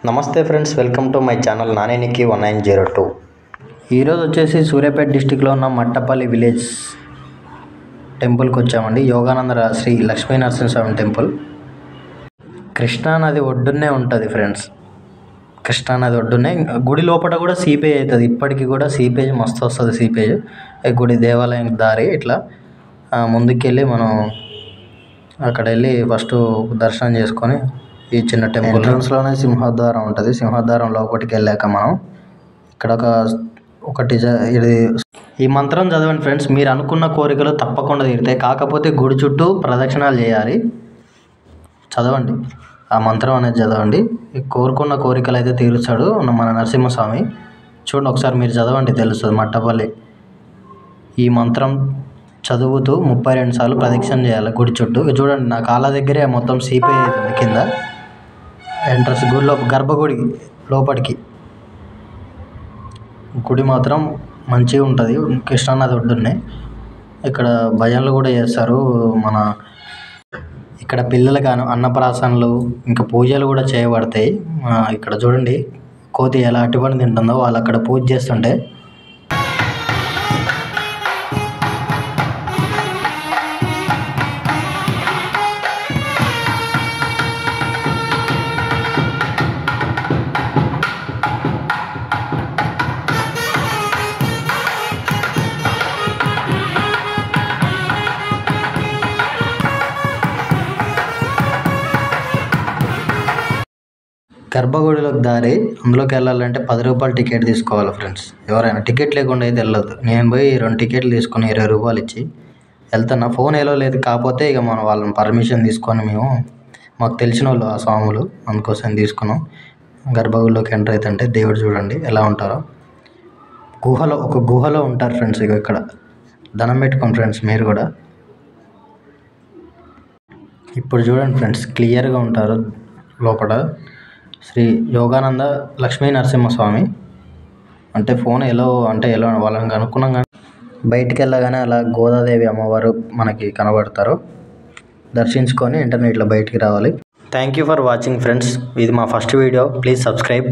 నమస్తే friends, welcome to my channel నానేనికి 1902. ఈరోజు వచ్చేసి సూర్యాపేట డిస్టిక్లో ఉన్న మట్టపల్లి విలేజ్ టెంపుల్కి వచ్చామండి. యోగానంద శ్రీ లక్ష్మీ నరసింహస్వామి టెంపుల్ కృష్ణానది ఒడ్డునే ఉంటుంది ఫ్రెండ్స్. కృష్ణానది ఒడ్డునే గుడి లోపల కూడా సీపేజ్ అవుతుంది. ఇప్పటికీ కూడా సీపేజ్ మస్తు వస్తుంది. సీపేజ్ గుడి దేవాలయం దారి ఇట్లా ముందుకెళ్ళి మనం అక్కడ వెళ్ళి ఫస్ట్ దర్శనం చేసుకొని ఈ చిన్న టెంపుల్ ఎంట్రన్స్లోనే సింహద్వారం ఉంటుంది. సింహద్వారం లోపలికి వెళ్ళాక మనం ఇక్కడ ఒకటి ఇది ఈ మంత్రం చదవండి ఫ్రెండ్స్. మీరు అనుకున్న కోరికలు తప్పకుండా తీరుతాయి. కాకపోతే గుడి చుట్టూ ప్రదక్షిణాలు చేయాలి. చదవండి, ఆ మంత్రం అనేది చదవండి. కోరుకున్న కోరికలు అయితే తీరుస్తాడు మన నరసింహస్వామి. చూడండి ఒకసారి మీరు చదవండి, తెలుస్తుంది. మట్టపల్లి ఈ మంత్రం చదువుతూ 32 సార్లు ప్రదక్షిణ చేయాలి గుడి చుట్టూ. చూడండి నా కాళ్ళ దగ్గరే మొత్తం సీపే అవుతుంది కింద ఎంట్రన్స్ గుడిలో గర్భగుడి లోపలికి. గుడి మాత్రం మంచిగా ఉంటుంది. కృష్ణానది ఒడ్డునే ఇక్కడ భజనలు కూడా చేస్తారు. మన ఇక్కడ పిల్లలకి అన్నప్రాసనలు ఇంకా పూజలు కూడా చేయబడతాయి. ఇక్కడ చూడండి కోతి ఎలా అట్టుబడి తింటుందో, వాళ్ళు అక్కడ పూజ చేస్తుంటే గర్భగుడిలోకి దారి అందులోకి వెళ్ళాలంటే 10 రూపాయలు టికెట్ తీసుకోవాలి ఫ్రెండ్స్. ఎవరైనా టికెట్ లేకుండా అయితే వెళ్ళదు. నేను పోయి 2 టికెట్లు తీసుకొని 20 రూపాయలు ఇచ్చి వెళ్తున్నా. ఫోన్ ఎలా లేదు, కాకపోతే ఇక మనం వాళ్ళని పర్మిషన్ తీసుకొని మాకు తెలిసిన వాళ్ళు ఆ స్వాములు అందుకోసం తీసుకున్నాం. గర్భగుడిలోకి ఎంటర్ అవుతుంటే దేవుడు చూడండి ఎలా ఉంటారో. ఒక గుహలో ఉంటారు ఫ్రెండ్స్. ఇక ఇక్కడ దండం పెట్టుకోండి ఫ్రెండ్స్ మీరు కూడా. ఇప్పుడు చూడండి ఫ్రెండ్స్ క్లియర్గా ఉంటారు లోపల. శ్రీ యోగానంద లక్ష్మీ నరసింహస్వామి అంటే ఫోన్ ఎలా వాళ్ళని అనుకున్నాం. కానీ బయటికి వెళ్ళగానే అలా గోదాదేవి అమ్మవారు మనకి కనబడతారు. దర్శించుకొని ఇంటర్నెట్లో బయటికి రావాలి. Thank you for watching friends. ఇది మా ఫస్ట్ వీడియో. Please subscribe.